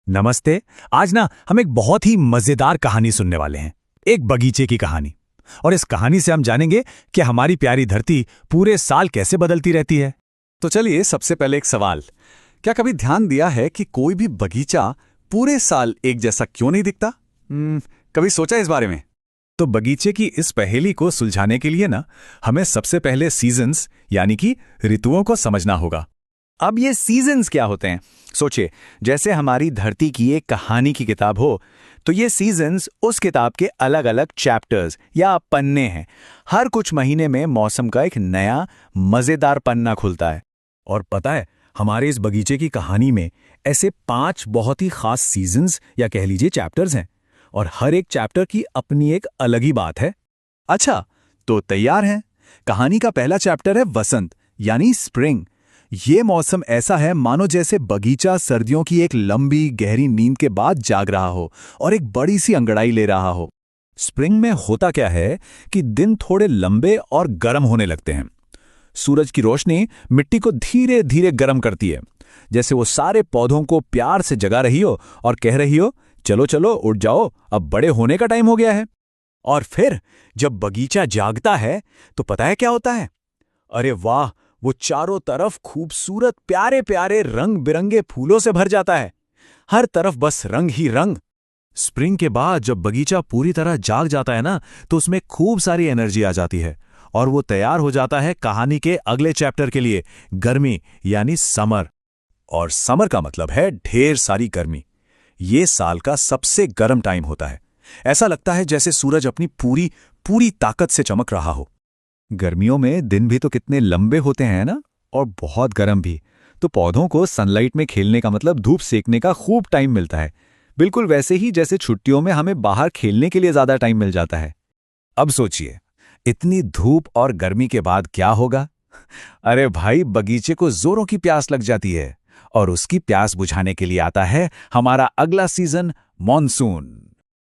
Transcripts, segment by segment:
नमस्ते। आज ना हम एक बहुत ही मजेदार कहानी सुनने वाले हैं, एक बगीचे की कहानी। और इस कहानी से हम जानेंगे कि हमारी प्यारी धरती पूरे साल कैसे बदलती रहती है। तो चलिए, सबसे पहले एक सवाल। क्या कभी ध्यान दिया है कि कोई भी बगीचा पूरे साल एक जैसा क्यों नहीं दिखता? कभी सोचा इस बारे में? तो बगीचे की इस पहेली को सुलझाने के लिए ना हमें सबसे पहले सीजन्स यानी कि ऋतुओं को समझना होगा। अब ये सीजन्स क्या होते हैं? सोचिए, जैसे हमारी धरती की एक कहानी की किताब हो, तो ये सीजन्स उस किताब के अलग अलग चैप्टर्स या पन्ने हैं। हर कुछ महीने में मौसम का एक नया मजेदार पन्ना खुलता है। और पता है, हमारे इस बगीचे की कहानी में ऐसे 5 बहुत ही खास सीजन्स या कह लीजिए चैप्टर्स हैं, और हर एक चैप्टर की अपनी एक अलग ही बात है। अच्छा, तो तैयार हैं? कहानी का पहला चैप्टर है वसंत यानी स्प्रिंग। ये मौसम ऐसा है मानो जैसे बगीचा सर्दियों की एक लंबी गहरी नींद के बाद जाग रहा हो और एक बड़ी सी अंगड़ाई ले रहा हो। स्प्रिंग में होता क्या है कि दिन थोड़े लंबे और गर्म होने लगते हैं। सूरज की रोशनी मिट्टी को धीरे धीरे गर्म करती है, जैसे वो सारे पौधों को प्यार से जगा रही हो और कह रही हो, चलो चलो उठ जाओ, अब बड़े होने का टाइम हो गया है। और फिर जब बगीचा जागता है तो पता है क्या होता है? अरे वाह, वो चारों तरफ खूबसूरत प्यारे प्यारे रंग बिरंगे फूलों से भर जाता है। हर तरफ बस रंग ही रंग। स्प्रिंग के बाद जब बगीचा पूरी तरह जाग जाता है ना, तो उसमें खूब सारी एनर्जी आ जाती है और वो तैयार हो जाता है कहानी के अगले चैप्टर के लिए, गर्मी यानी समर। और समर का मतलब है ढेर सारी गर्मी। ये साल का सबसे गर्म टाइम होता है। ऐसा लगता है जैसे सूरज अपनी पूरी पूरी ताकत से चमक रहा हो। गर्मियों में दिन भी तो कितने लंबे होते हैं ना, और बहुत गर्म भी। तो पौधों को सनलाइट में खेलने का मतलब धूप सेकने का खूब टाइम मिलता है। बिल्कुल वैसे ही जैसे छुट्टियों में हमें बाहर खेलने के लिए ज्यादा टाइम मिल जाता है। अब सोचिए, इतनी धूप और गर्मी के बाद क्या होगा? अरे भाई, बगीचे को जोरों की प्यास लग जाती है, और उसकी प्यास बुझाने के लिए आता है हमारा अगला सीजन, मॉनसून।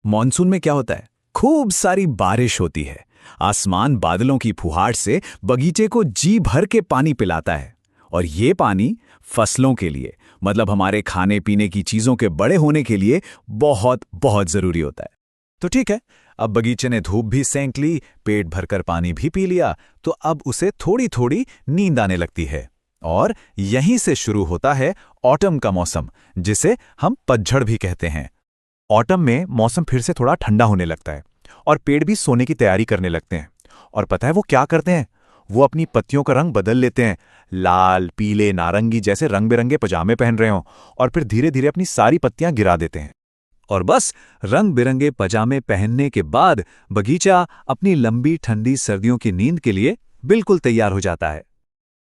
मॉनसून में क्या होता है? खूब सारी बारिश होती है। आसमान बादलों की फुहार से बगीचे को जी भर के पानी पिलाता है, और ये पानी फसलों के लिए, मतलब हमारे खाने पीने की चीजों के बड़े होने के लिए बहुत बहुत जरूरी होता है। तो ठीक है, अब बगीचे ने धूप भी सेंक ली, पेट भरकर पानी भी पी लिया, तो अब उसे थोड़ी थोड़ी नींद आने लगती है। और यहीं से शुरू होता है ऑटम का मौसम, जिसे हम पतझड़ भी कहते हैं। ऑटम में मौसम फिर से थोड़ा ठंडा होने लगता है और पेड़ भी सोने की तैयारी करने लगते हैं। और पता है वो क्या करते हैं? वो अपनी पत्तियों का रंग बदल लेते हैं, लाल, पीले, नारंगी, जैसे रंग बिरंगे पजामे पहन रहे हों, और फिर धीरे धीरे अपनी सारी पत्तियां गिरा देते हैं। और बस रंग बिरंगे पजामे पहनने के बाद बगीचा अपनी लंबी ठंडी सर्दियों की नींद के लिए बिल्कुल तैयार हो जाता है।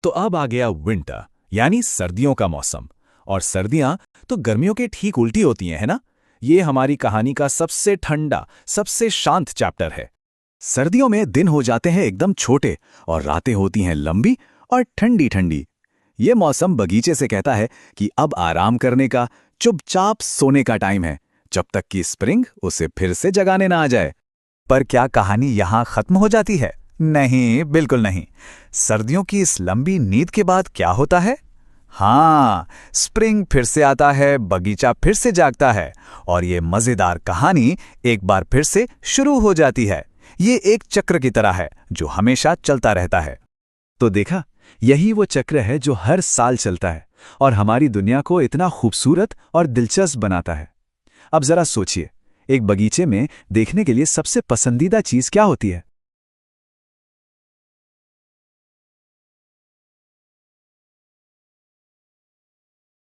तो अब आ गया विंटर यानी सर्दियों का मौसम। और सर्दियां तो गर्मियों के ठीक उल्टी होती हैं, है ना? ये हमारी कहानी का सबसे ठंडा, सबसे शांत चैप्टर है। सर्दियों में दिन हो जाते हैं एकदम छोटे और रातें होती हैं लंबी और ठंडी ठंडी। ये मौसम बगीचे से कहता है कि अब आराम करने का, चुपचाप सोने का टाइम है, जब तक कि स्प्रिंग उसे फिर से जगाने ना आ जाए। पर क्या कहानी यहां खत्म हो जाती है? नहीं, बिल्कुल नहीं। सर्दियों की इस लंबी नींद के बाद क्या होता है? हाँ, स्प्रिंग फिर से आता है, बगीचा फिर से जागता है, और ये मजेदार कहानी एक बार फिर से शुरू हो जाती है। ये एक चक्र की तरह है जो हमेशा चलता रहता है। तो देखा, यही वो चक्र है जो हर साल चलता है और हमारी दुनिया को इतना खूबसूरत और दिलचस्प बनाता है। अब जरा सोचिए, एक बगीचे में देखने के लिए सबसे पसंदीदा चीज क्या होती है?